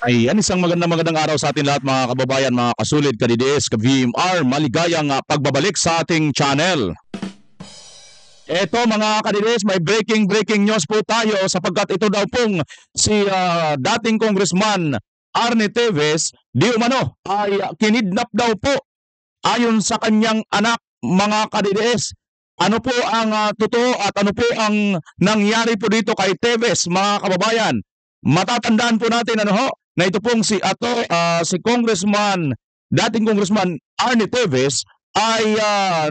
Ayan, isang magandang araw sa atin lahat mga kababayan, mga kasulid, ka-DDS, ka-VMR, maligayang pagbabalik sa ating channel. Eto mga ka-DDS, may breaking news po tayo sapagkat ito daw pong si dating Congressman Arnie Teves di umano ay kinidnap daw po ayon sa kanyang anak, mga ka-DDS. Ano po ang totoo at ano po ang nangyari po dito kay Teves, mga kababayan? Matatandaan po natin na ito pong si dating Congressman Arnie Teves ay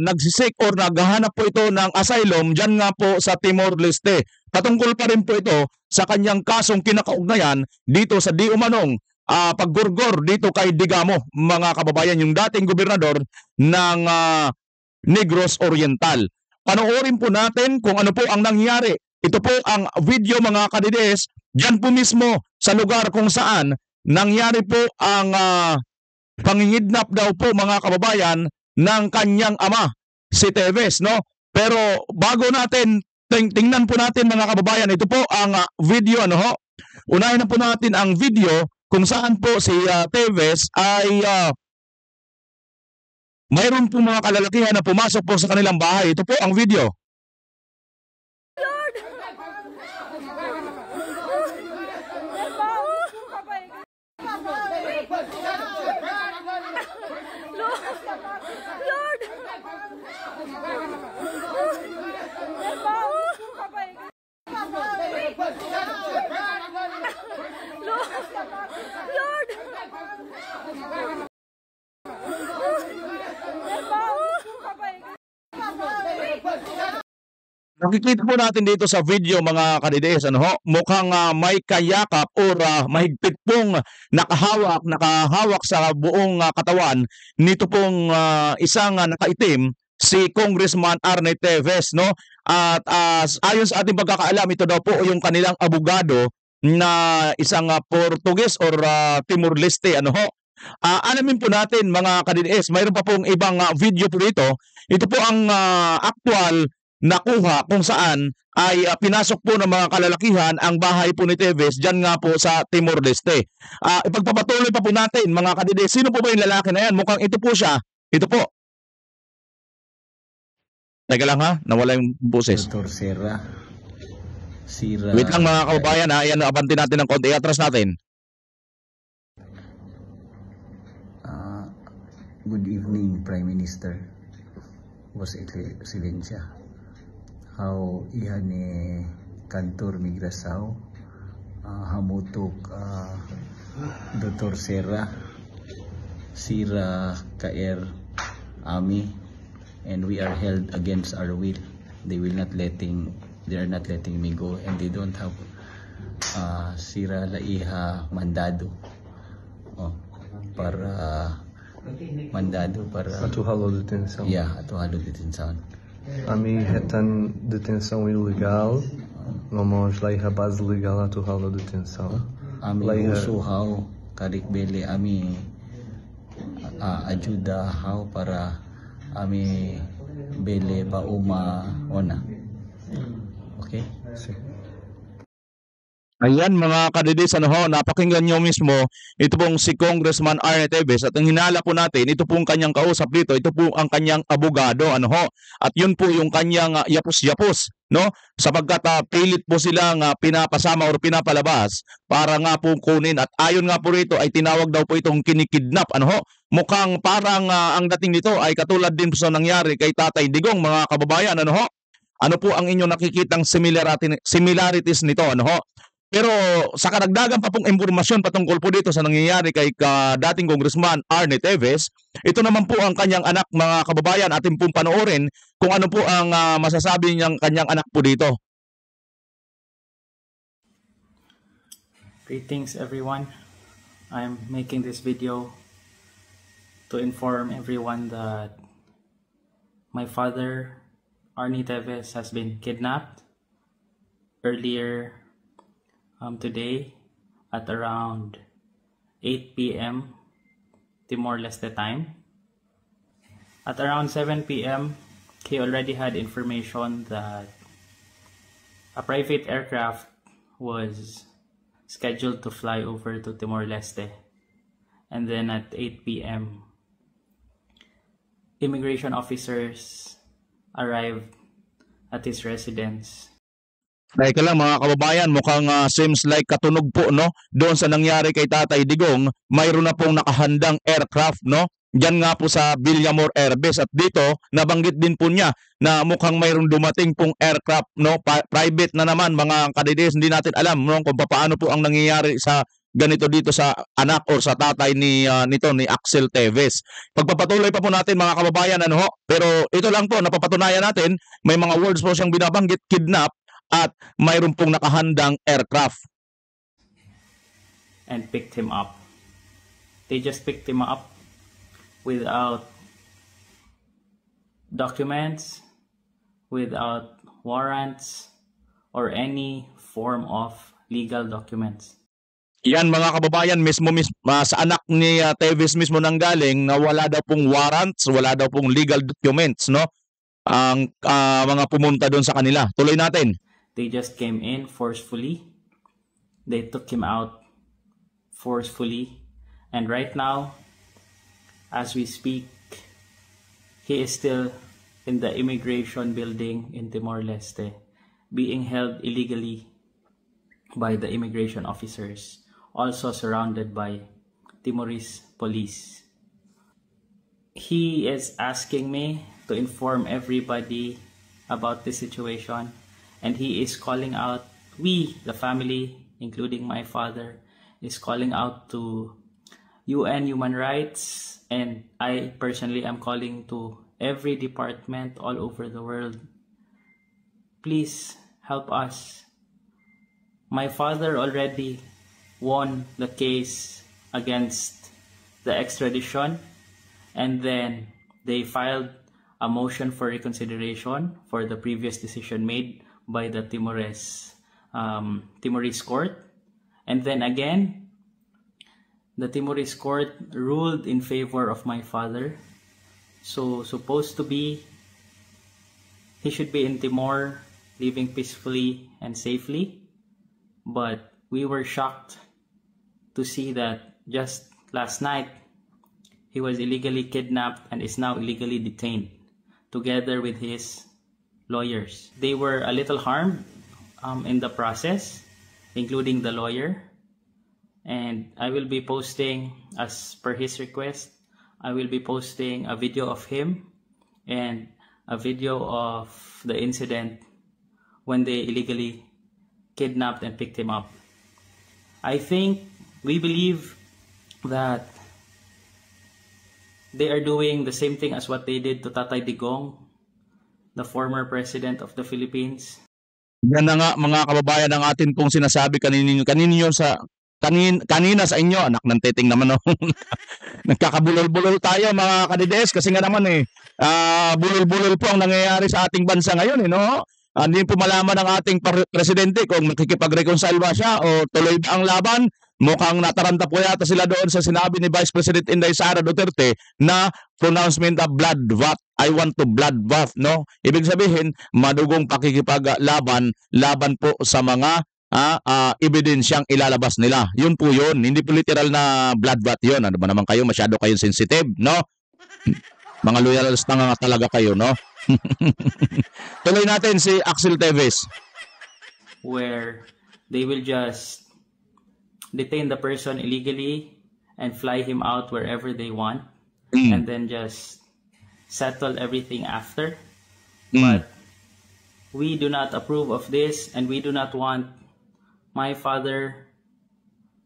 nagsisik or naghahanap po ito ng asylum dyan nga po sa Timor-Leste. Patungkol pa rin po ito sa kanyang kasong kinakaugnayan dito sa di umanong paggurgor dito kay Digamo, mga kababayan, yung dating gobernador ng Negros Oriental. Panoorin po natin kung ano po ang nangyari. Ito po ang video, mga ka-DDS, dyan po mismo sa lugar kung saan nangyari po ang pangingidnap daw po, mga kababayan, ng kanyang ama, si Teves, no? Pero bago natin tingnan po natin, mga kababayan, ito po ang video, unahin na po natin ang video kung saan po si Teves ay mayroon po mga kalalakihan na pumasok po sa kanilang bahay. Ito po ang video. Nakikita po natin dito sa video, mga ka-DDS, mukhang may kayakap or mahigpit pong nakahawak sa buong katawan nito pong isang nakaitim, si Congressman Arnie Teves, no? At ayon sa ating pagkakaalam, ito daw po yung kanilang abogado na isang Portuguese or Timor-Leste, alamin po natin, mga ka-DDS, mayroon pa pong ibang video po dito. Ito po ang actual nakuha kung saan ay pinasok po ng mga kalalakihan ang bahay po ni Teves dyan nga po sa Timor-Leste. Ipagpapatuloy pa po natin, mga ka-DDS, sino po ba yung lalaki na yan? Mukhang ito po siya. Ito po. Teka lang nawala yung boses. Dr. Sira. Wait lang, mga kababayan, ayan, abanti natin ng konti. Atras natin. Good evening, Prime Minister. Was Excelencia. How ihan ni Kantor Migrasaw hamutok Dr. Sira Kaer Ami, and we are held against our will. They are not letting me go, and they don't have Sira Laiha mandado para atuhalo detenção. Atuhalo detenção. Ami hetan detenção ilegal, ngomong laiha base legal atuhalo detenção. Ami usuhaw karik bele ami ajuda haw para ami bele pauma ona. Okay? Ayan, mga ka-DDS, napakinggan nyo mismo, ito pong si Congressman Arnie Teves, at ang hinala po natin, ito pong kanyang kausap dito, ito po ang kanyang abogado, at yun po yung kanyang yapos-yapos, sapagkat pilit po silang pinapasama or pinapalabas para nga po kunin, at ayon nga po rito ay tinawag daw po itong kinikidnap, mukhang parang ang dating nito ay katulad din po sa nangyari kay Tatay Digong, mga kababayan, ano po ang inyong nakikitang similarities nito, Pero sa karagdagan pa pong impormasyon patungkol po dito sa nangyayari kay dating Congressman Arnie Teves, ito naman po ang kanyang anak, mga kababayan, atin pong panoorin kung ano po ang masasabi niyang kanyang anak po dito. Greetings everyone. I'm making this video to inform everyone that my father, Arnie Teves, has been kidnapped earlier today at around 8 p.m. Timor-Leste time. At around 7 p.m. he already had information that a private aircraft was scheduled to fly over to Timor-Leste. And then at 8 p.m., immigration officers arrived at his residence. Teka lang mga kababayan, mukhang seems like katunog po no doon sa nangyari kay Tatay Digong, mayroon na pong nakahandang aircraft no. Diyan nga po sa Villamor Air Base at dito nabanggit din po niya na mukhang mayroong dumating pong aircraft no, private na naman mga kadides. Hindi natin alam no kung paano po ang nangyayari sa ganito dito sa anak or sa tatay ni ni Axel Teves. Pagpapatuloy pa po natin mga kababayan ano ho, pero ito lang po napapatunayan natin may mga words po siyang binabanggit, kidnap at mayroon pong nakahandang aircraft. And picked him up. They just picked him up without documents, without warrants, or any form of legal documents. Yan mga kababayan, mismo sa anak ni Teves mismo nang galing na wala daw pong warrants, wala daw pong legal documents, no? Ang mga pumunta doon sa kanila. Tuloy natin. They just came in forcefully. They took him out forcefully. And right now, as we speak, he is still in the immigration building in Timor-Leste, being held illegally by the immigration officers, also surrounded by Timorese police. He is asking me to inform everybody about this situation, and he is calling out, we, the family, including my father, is calling out to UN Human Rights, and I personally am calling to every department all over the world. Please help us. My father already won the case against the extradition, and then they filed a motion for reconsideration for the previous decision made by the Timorese court. And then again, the Timorese court ruled in favor of my father. So supposed to be, he should be in Timor, living peacefully and safely. But we were shocked to see that just last night, he was illegally kidnapped and is now illegally detained, together with his lawyers. They were a little harmed in the process, including the lawyer. And I will be posting, as per his request, I will be posting a video of him and a video of the incident when they illegally kidnapped and picked him up. I think we believe that they are doing the same thing as what they did to Tatay Digong, the former president of the Philippines. Yan na nga mga kababayan ang atin pong sinasabi kanina sa inyo, anak ng titing naman no. Nagkakabulol-bulol tayo mga kadides kasi nga naman bulol-bulol po ang nangyayari sa ating bansa ngayon no. Hindi po malaman ng ating presidente kung makikipag-reconcile ba siya o tuloy ba ang laban. Mukhang nataranta po yata sila doon sa sinabi ni Vice President Inday Sara Duterte na pronouncement of bloodbath. I want to bloodbath, no? Ibig sabihin, madugong pakikipaglaban po sa mga ebidensyang ilalabas nila. Yun po yun. Hindi po literal na bloodbath yun. Ano ba naman kayo? Masyado kayong sensitive, no? Mga loyalista nga talaga kayo, no? Tuloy natin si Axel Teves. Where they will just detain the person illegally and fly him out wherever they want and then just settle everything after. But we do not approve of this, and we do not want my father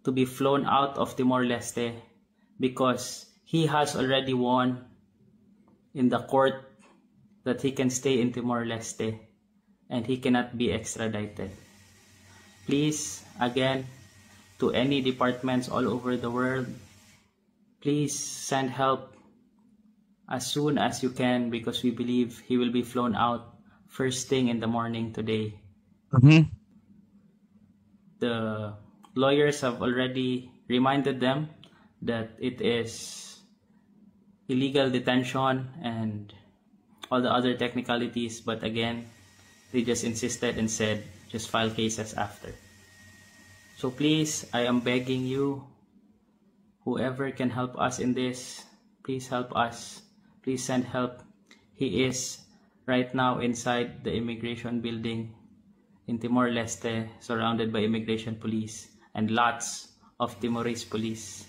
to be flown out of Timor-Leste because he has already won in the court that he can stay in Timor-Leste and he cannot be extradited. Please, again, to any departments all over the world, please send help as soon as you can because we believe he will be flown out first thing in the morning today. The lawyers have already reminded them that it is illegal detention and all the other technicalities, but again, they just insisted and said, just file cases after. So please, I am begging you, whoever can help us in this, please help us. Please send help. He is right now inside the immigration building in Timor-Leste, surrounded by immigration police and lots of Timorese police.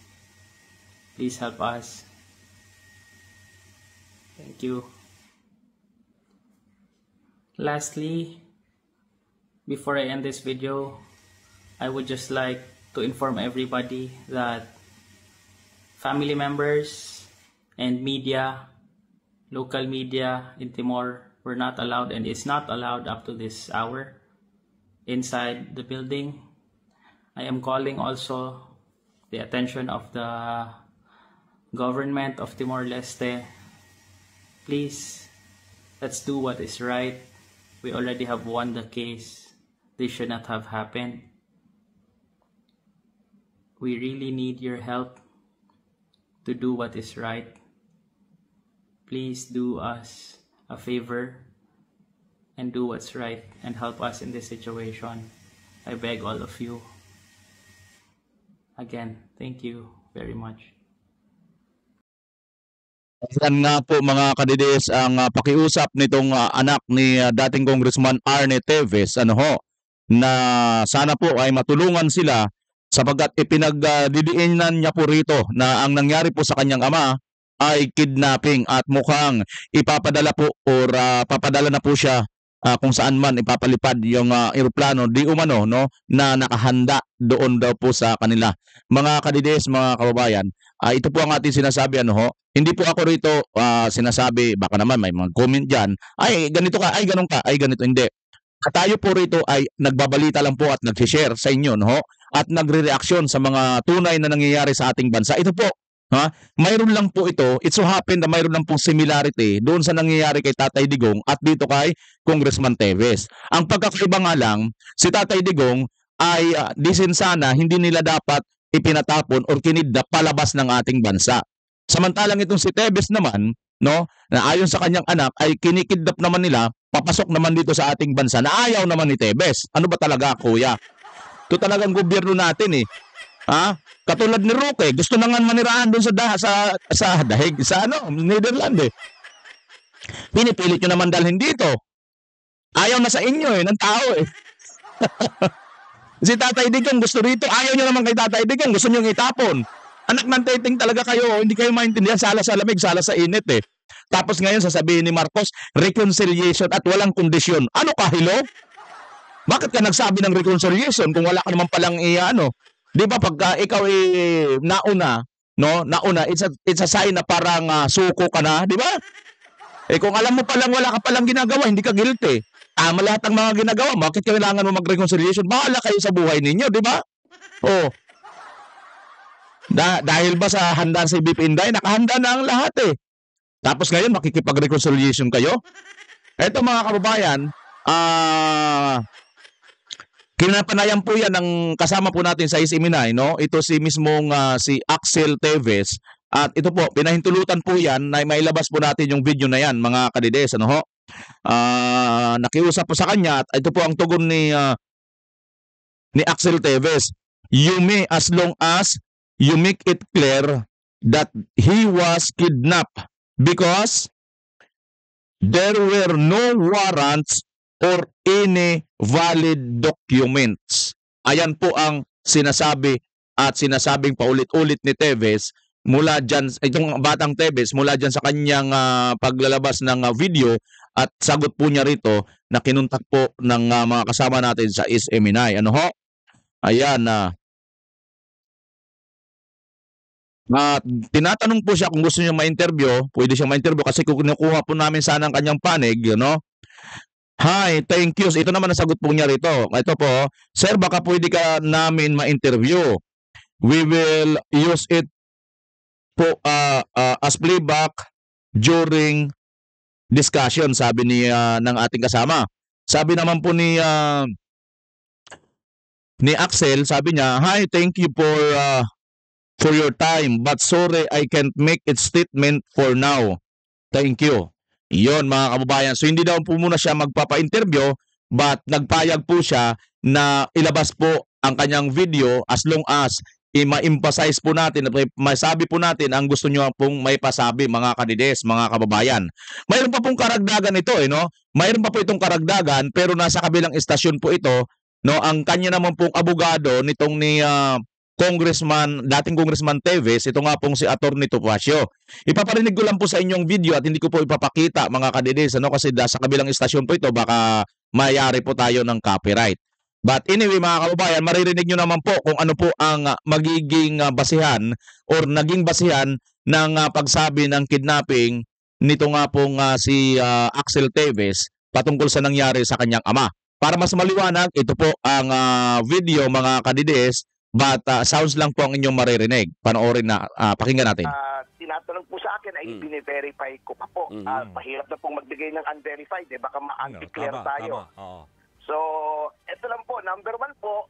Please help us. Thank you. Lastly, before I end this video, I would just like to inform everybody that family members and media, local media in Timor, were not allowed and is not allowed up to this hour inside the building. I am calling also the attention of the government of Timor-Leste. Please, let's do what is right. We already have won the case. This should not have happened. We really need your help to do what is right. Please do us a favor and do what's right and help us in this situation. I beg all of you. Again, thank you very much. Yan nga po mga kadides ang pakiusap nitong anak ni dating Congressman Arne Teves na sana po ay matulungan sila sapagkat ipinagdidiinan niya po rito na ang nangyari po sa kanyang ama ay kidnapping at mukhang ipapadala po or papadala na po siya kung saan man ipapalipad yung eroplano di umano na nakahanda doon daw po sa kanila. Mga kadides, mga kababayan, ito po ang ating sinasabi hindi po ako rito sinasabi, baka naman may mga comment dyan, ay ganito ka, ay ganun ka, ay ganito, hindi. Tayo po rito ay nagbabalita lang po at nag-share sa inyo at nagre-reaksyon sa mga tunay na nangyayari sa ating bansa. Ito po, mayroon lang po ito, it so happened na mayroon lang pong similarity doon sa nangyayari kay Tatay Digong at dito kay Congressman Teves. Ang pagkakaiba nga lang, si Tatay Digong ay sana hindi nila dapat ipinatapon or kinidnap palabas ng ating bansa. Samantalang itong si Teves naman, na ayon sa kanyang anak ay kinikidnap naman nila, papasok naman dito sa ating bansa na ayaw naman ni Teves. Ano ba talaga, kuya? Ito talagang gobyerno natin eh. Katulad ni Roque, gusto na nga manirahan doon sa dahig, sa Netherlands eh. Pinipilit nyo naman dalhin dito. Ayaw na sa inyo ng tao eh. Si Tatay Digong gusto rito, ayaw nyo naman kay Tatay Digong, gusto nyo itapon. Anak ng teting talaga kayo, hindi kayo maintindihan, sala sa lamig, sala sa init eh. Tapos ngayon sasabihin ni Marcos, reconciliation at walang kondisyon. Ano ka, hello? Bakit ka nagsabi ng reconciliation kung wala ka naman palang Di ba pagka ikaw nauna, it's a sign na parang suko ka na, di ba? Kung alam mo palang wala ka palang ginagawa, hindi ka guilty. Tama lahat ng mga ginagawa, bakit kailangan mo mag-reconciliation? Bahala kayo sa buhay ninyo, di ba? Dahil ba sa handaan si BP Inday, nakahanda na ang lahat eh. Tapos ngayon, makikipag-reconciliation kayo? Eto mga kababayan, kinapanayan po yan ng kasama po natin sa SMNI, Ito si mismong si Axel Teves. At ito po, pinahintulutan po yan na mailabas po natin yung video na yan, mga kadides, nakiusap po sa kanya at ito po ang tugon ni Axel Teves. You may, as long as you make it clear that he was kidnapped because there were no warrants or any valid documents. Ayan po ang sinasabi at sinasabing paulit-ulit ni Teves mula dyan, itong batang Teves, mula dyan sa kanyang paglalabas ng video at sagot po niya rito na kinuntak po ng mga kasama natin sa SMNI. Ayan At tinatanong po siya kung gusto niya ma-interview, pwede siyang ma-interview kasi kung kinukuha po namin sana ang kanyang panig, Hi, thank you. Ito naman ang sagot po niya rito. Ito po, sir, baka pwede ka namin ma-interview. We will use it po as playback during discussion, sabi ng ating kasama. Sabi naman po ni Axel, sabi niya, hi, thank you for your time, but sorry, I can't make it statement for now. Thank you. Iyon mga kababayan. So hindi daw po muna siya magpapa-interview but nagpayag po siya na ilabas po ang kanyang video as long as ma-emphasize po natin at masabi po natin ang gusto nyo pong may pasabi mga kadides, mga kababayan. Mayroon pa pong karagdagan ito no? Mayroon pa po itong karagdagan pero nasa kabilang istasyon po ito, no? Ang kanya naman pong abogado nitong ni dating Congressman Teves, ito nga pong si Attorney Topacio. Ipaparinig ko lang po sa inyong video at hindi ko po ipapakita mga kadides, ano? Kasi sa kabilang istasyon po ito baka mayari po tayo ng copyright. But anyway mga kababayan, maririnig nyo naman po kung ano po ang magiging basihan or naging basihan ng pagsabi ng kidnapping nito nga pong si Axel Teves patungkol sa nangyari sa kanyang ama. Para mas maliwanag, ito po ang video mga kadides, but sounds lang po ang inyong maririnig. Panoorin na, pakinggan natin. Tinatanong po sa akin ay bine-verify ko pa po. Mahirap na pong magbigay ng unverified, baka ma-undeclare tayo. So, ito lang po, number 1 po,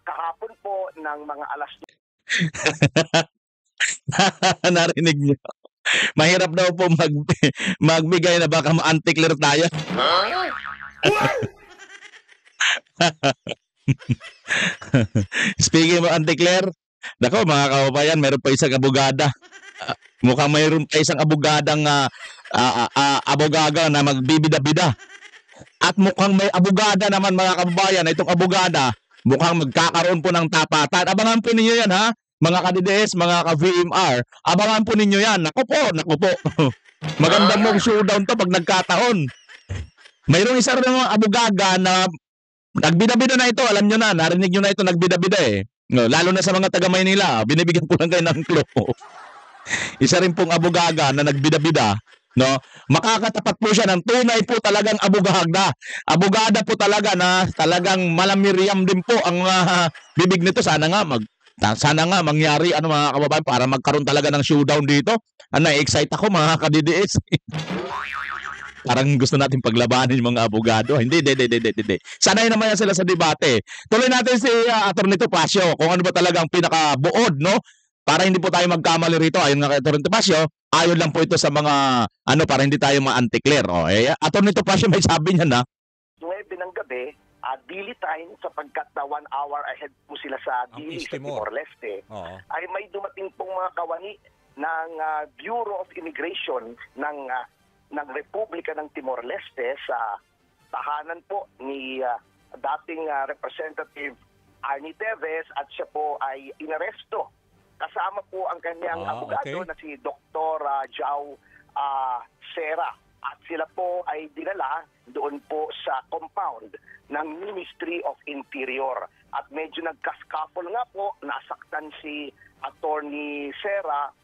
kahapon po ng mga alas Narinig nyo. Mahirap daw po magbigay na baka ma-unclear tayo. Speaking of unclear, nako mga kababayan, meron pa isang abogada. Mukhang mayroon pa isang abogadang abogaga na magbibida-bida. At mukhang may abogada naman mga kababayan, itong abogada, mukhang magkakaroon po ng tapatan. Abangan po ninyo yan ha, mga kadides, mga ka-VMR. Abangan po ninyo yan. Naku po. Magandang mong showdown to pag nagkataon. Mayroong isa rin mga abogaga na nagbida-bida na ito. Alam nyo na, narinig nyo na ito, nagbida-bida eh. No, lalo na sa mga taga Maynila, binibigyan ko lang kayo ng clue. Isa rin pong abogaga na nagbida-bida. No, makakatapat po siya ng tunay po talagang abogada. Abogada po talaga na talagang malamiriam din po ang bibig nito. Sana nga mangyari mga kababayan para magkaroon talaga ng showdown dito. Na-excite ako mga kadidiis. Parang gusto natin paglabanin yung mga abogado. Hindi. Sanay naman yan sila sa debate. Tuloy natin si Attorney Topacio kung ano ba talagang pinakabuod, no? Para hindi po tayo magkamali rito. Ayon nga kay Attorney Topacio, ayon lang po ito sa mga para hindi tayo ma-unclear. Attorney Topacio, may sabi niya na 9 ng gabi, daily time sapagkat 1 hour ahead po sila sa Dili sa Timor-Leste, ay may dumating pong mga kawani ng Bureau of Immigration ng Republika ng Timor-Leste sa tahanan po ni dating Representative Arnie Teves at siya po ay inaresto. Kasama po ang kanyang abogado na si Dr. Jao Serra. At sila po ay dinala doon po sa compound ng Ministry of Interior. At medyo nagkaskapol nga po, nasaktan si Attorney Serra.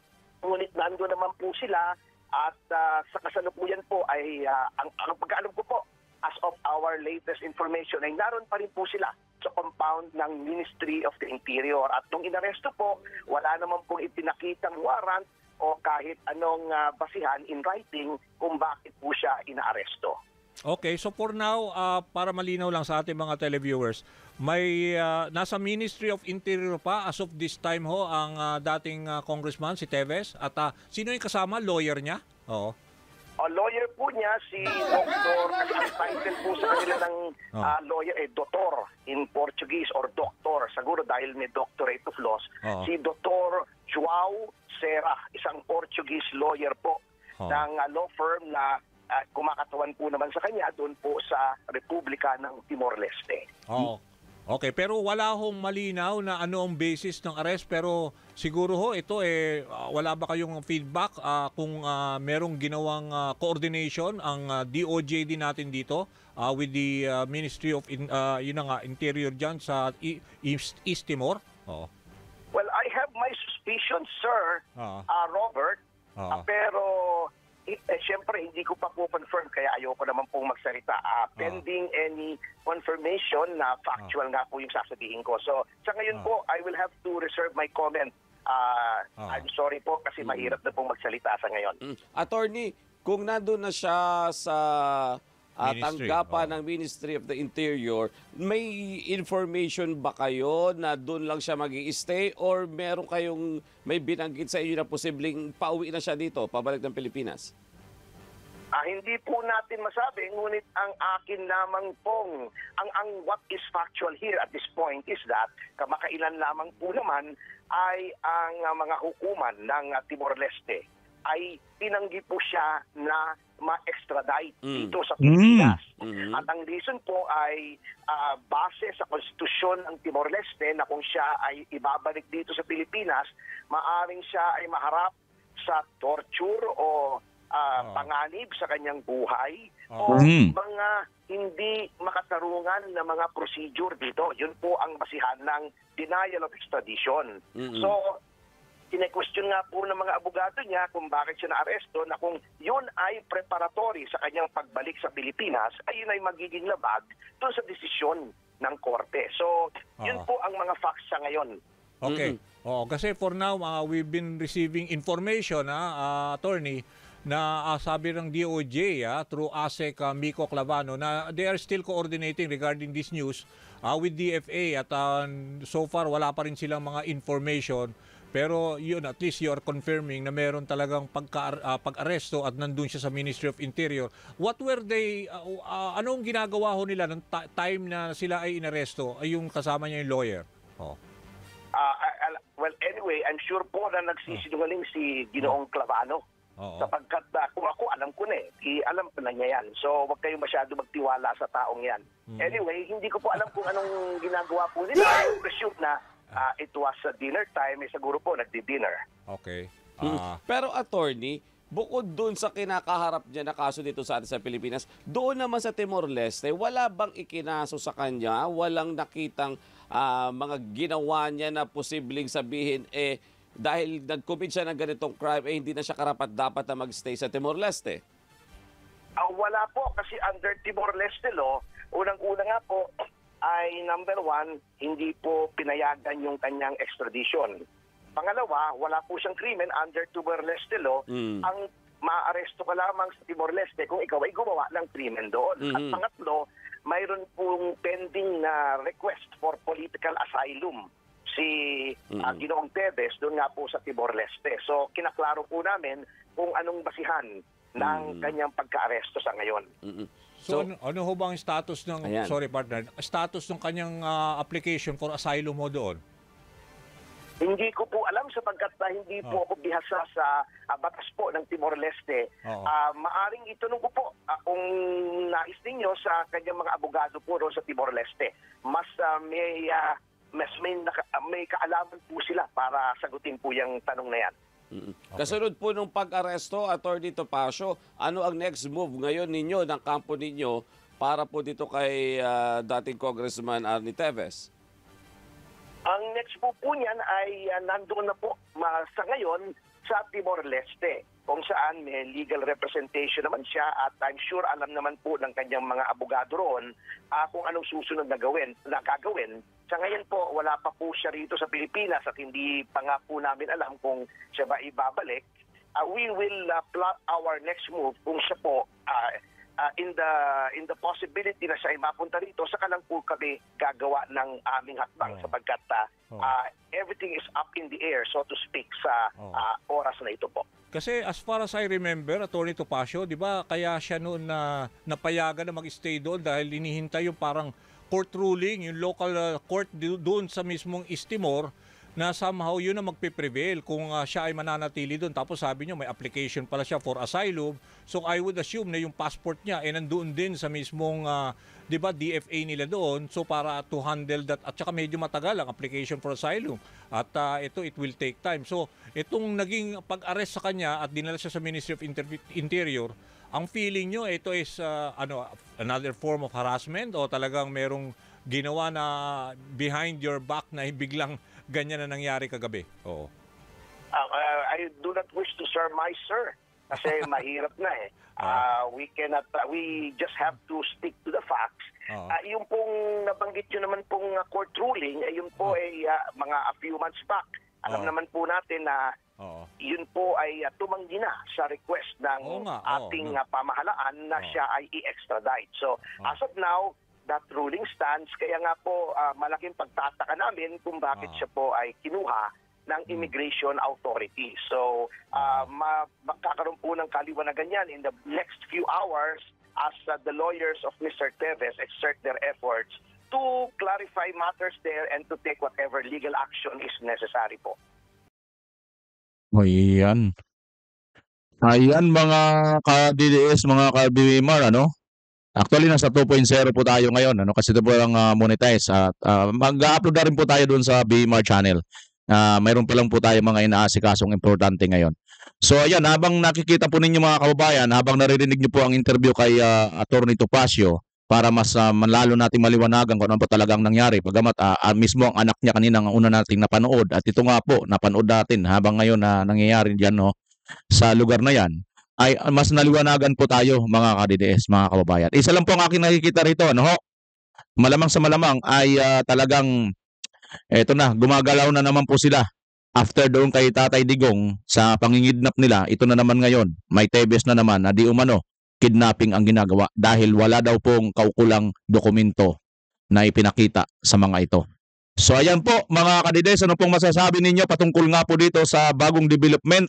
Ngunit nandun naman po sila at sa kasalukuyan po ay ang pagkaalam ko po, as of our latest information, ay naroon pa rin po sila sa compound ng Ministry of the Interior. At nung inaresto po, wala naman pong ipinakitang warrant o kahit anong basihan in writing kung bakit po siya inaaresto. Okay, so for now, para malinaw lang sa ating mga televiewers, may nasa Ministry of Interior pa as of this time ang dating congressman si Teves. At sino yung kasama? Lawyer niya? Oo. Lawyer po niya si Dr. Kasi ang title po sa kanila ng lawyer Doctor in Portuguese or Doctor. Siguro dahil may Doctorate of Laws. Si Dr. Joao Serra, isang Portuguese lawyer po ng law firm na kumakatawan po naman sa kanya doon po sa Republika ng Timor-Leste. Okay, pero wala hong malinaw na ano ang basis ng arrest, pero siguro ito wala ba kayong feedback kung merong ginawang coordination ang DOJ din natin dito with the Ministry of Interior dyan sa East Timor? Well, I have my suspicions, sir, Robert, pero siyempre, hindi ko pa po confirm kaya ayoko naman pong magsalita. Pending any confirmation na factual nga po yung sasabihin ko. So, sa ngayon po, I will have to reserve my comment. I'm sorry po kasi mahirap na pong magsalita sa ngayon. Attorney, kung nandun na siya sa tanggapan ng Ministry of the Interior, may information ba kayo na doon lang siya mag-i-stay or meron kayong may binanggit sa inyo na posibleng pauwi na siya dito, pabalik ng Pilipinas? Hindi po natin masabi, ngunit ang akin lamang pong, ang what is factual here at this point is that kamakailan lamang po naman ay ang mga hukuman ng Timor-Leste ay tinanggi po siya na ma-extradite dito sa Pilipinas. At ang reason po ay base sa konstitusyon ng Timor-Leste na kung siya ay ibabalik dito sa Pilipinas, maaring siya ay maharap sa torture o panganib sa kanyang buhay o mga hindi makatarungan na mga procedure dito. Yun po ang basihan ng denial of extradition. So, kine-question nga po ng mga abogado niya kung bakit siya na-aresto na kung yun ay preparatory sa kanyang pagbalik sa Pilipinas, ay yun ay magiging labag doon sa desisyon ng korte. So, yun po ang mga facts sa ngayon. Okay. Kasi for now, we've been receiving information, attorney, na sabi ng DOJ through ASEC Miko Clavano na they are still coordinating regarding this news with DFA at so far wala pa rin silang mga information, pero yun, at least you are confirming na meron talagang pag-aresto at nandun siya sa Ministry of Interior. What were they, anong ginagawa ho nila ng time na sila ay inaresto, ay yung kasama niya yung lawyer? Well, anyway, I'm sure po na nagsisinungaling si Ginoong Clavano. Sapagkat kung ako, alam ko na alam ko na niya yan. So, wag kayo masyado magtiwala sa taong yan. Anyway, hindi ko po alam kung anong ginagawa po nila. I presume na it was dinner time. Siguro po nagdi-dinner. Okay. Pero attorney, bukod doon sa kinakaharap niya na kaso dito sa atin sa Pilipinas, doon naman sa Timor-Leste, wala bang ikinaso sa kanya? Walang nakitang mga ginawa niya na posibleng sabihin, dahil nag-commit siya ng ganitong crime, hindi na siya karapat-dapat na mag-stay sa Timor-Leste? Wala po, kasi under Timor-Leste law, unang-una nga po ay number 1, hindi po pinayagan yung kanyang extradition. Pangalawa, wala po siyang krimen under Timor-Leste law. Ang maaresto ka lamang sa Timor-Leste kung ikaw ay gumawa ng krimen doon. At pangatlo, mayroon pong pending na request for political asylum si Ginoong Teves doon nga po sa Timor-Leste. So, kinaklaro po namin kung anong basihan ng kanyang pagka-aresto sa ngayon. So, ano ho bang status ng, sorry partner, status ng kanyang application for asylum mo doon? Hindi ko po alam sapagkat hindi po ako bihasa sa batas po ng Timor-Leste. Maaring itanong ko po kung nais ninyo sa kanyang mga abogado po doon sa Timor-Leste. Mas may kaalaman po sila para sagutin po yung tanong na yan. Kasunod po nung pag-aresto, Atty. Topacio, ano ang next move ngayon ninyo, ng kampo ninyo, para po dito kay dating Congressman Arnie Teves? Ang next move po niyan ay nandoon na po sa ngayon sa Timor-Leste, kung saan may legal representation naman siya at I'm sure alam naman po ng kanyang mga abogado roon kung anong susunod na gagawin. Sa ngayon po, wala pa po siya rito sa Pilipinas at hindi pa nga po namin alam kung siya ba ibabalik. We will plot our next move kung siya po in the possibility na siya ay mapunta rito, saka lang po kami gagawa ng aming hakbang sapagkat everything is up in the air, so to speak, sa oras na ito po. Kasi as far as I remember, Atty. Topacio, di ba, kaya siya noon na napayagan na mag-stay doon dahil inihintay yung parang court ruling, yung local court doon sa mismong East Timor, na somehow yun na magpe-prevail kung siya ay mananatili doon. Tapos sabi niyo may application pala siya for asylum. So I would assume na yung passport niya ay nandoon din sa mismong 'di ba, DFA nila doon. So para to handle that, at saka medyo matagal ang application for asylum. At it will take time. So itong naging pag-arrest sa kanya at dinala siya sa Ministry of Interior, ang feeling niyo ito is another form of harassment o talagang merong ginawa na behind your back na biglang ganyan na nangyari kagabi? Oo. I do not wish to surmise, sir. Kasi mahirap na we just have to stick to the facts. Yung pong nabanggit nyo naman pong court ruling, yun po ay mga a few months back. Alam naman po natin na yun po ay tumanggi na sa request ng ating pamahalaan na siya ay i-extradite. So, as of now, that ruling stands. Kaya nga po malaking pagtataka namin kung bakit siya po ay kinuha ng immigration authority. So, makakaroon po ng kaliwanagan yan in the next few hours as the lawyers of Mr. Teves exert their efforts to clarify matters there and to take whatever legal action is necessary po. Ayan. Ayan mga ka-DDS, mga ka-BMR, ano? Actually, nasa 2.0 po tayo ngayon, ano? Kasi ito po ang monetize. At mag-upload na rin po tayo dun sa BMR channel. Mayroon pa lang po tayo mga inaasikasong importante ngayon. So ayan, habang nakikita po ninyo mga kababayan, habang naririnig niyo po ang interview kay Attorney Topacio, para mas lalo natin maliwanagan kung ano pa talagang nangyari. Pagamat mismo ang anak niya kanina ang una nating napanood. At ito nga po, napanood natin habang ngayon na nangyayari dyan, no, sa lugar na yan, ay mas naliwanagan po tayo mga ka-DDS, mga kababayan. Isa lang po ang aking nakikita rito, ano ho? Malamang sa malamang ay talagang eto na, gumagalaw na naman po sila. After doon kay Tatay Digong sa pangingidnap nila, ito na naman ngayon, may Teves na naman na di umano kidnapping ang ginagawa dahil wala daw pong kaukulang dokumento na ipinakita sa mga ito. So ayan po mga ka-DDS, ano pong masasabi ninyo patungkol nga po dito sa bagong development?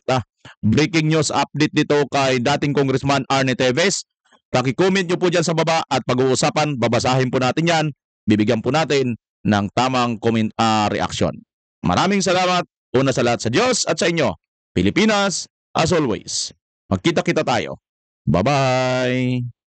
Breaking news update dito kay dating Congressman Arnie Teves. Paki-comment nyo po dyan sa baba at pag-uusapan, babasahin po natin yan, bibigyan po natin ng tamang comment, reaction. Maraming salamat, una sa lahat sa Diyos at sa inyo. Pilipinas, as always. Magkita-kita tayo. Bye-bye!